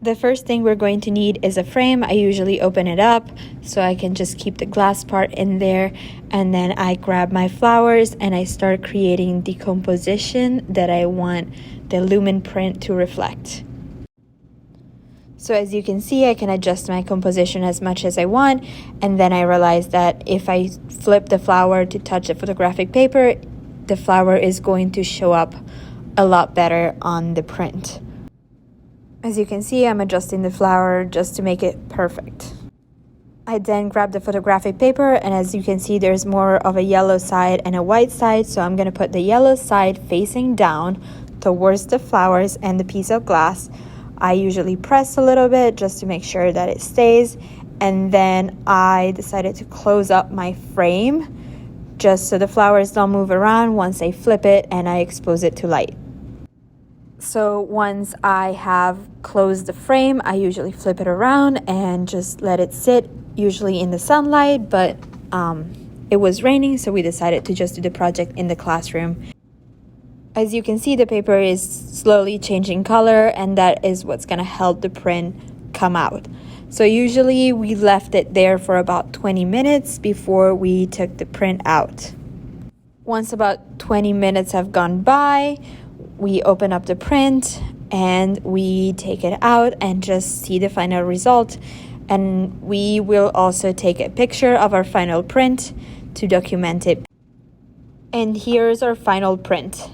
The first thing we're going to need is a frame. I usually open it up so I can just keep the glass part in there, and then I grab my flowers and I start creating the composition that I want the Lumen print to reflect. So as you can see, I can adjust my composition as much as I want, and then I realized that if I flip the flower to touch the photographic paper, the flower is going to show up a lot better on the print. As you can see, I'm adjusting the flower just to make it perfect. I then grab the photographic paper, and as you can see, there's more of a yellow side and a white side, so I'm going to put the yellow side facing down towards the flowers and the piece of glass. I usually press a little bit just to make sure that it stays, and then I decided to close up my frame just so the flowers don't move around once I flip it and I expose it to light. So once I have closed the frame, I usually flip it around and just let it sit, usually in the sunlight, but it was raining, so we decided to just do the project in the classroom. As you can see, the paper is slowly changing color, and that is what's going to help the print come out. So usually we left it there for about 20 minutes before we took the print out. Once about 20 minutes have gone by, we open up the print and we take it out and just see the final result. And we will also take a picture of our final print to document it. And here's our final print.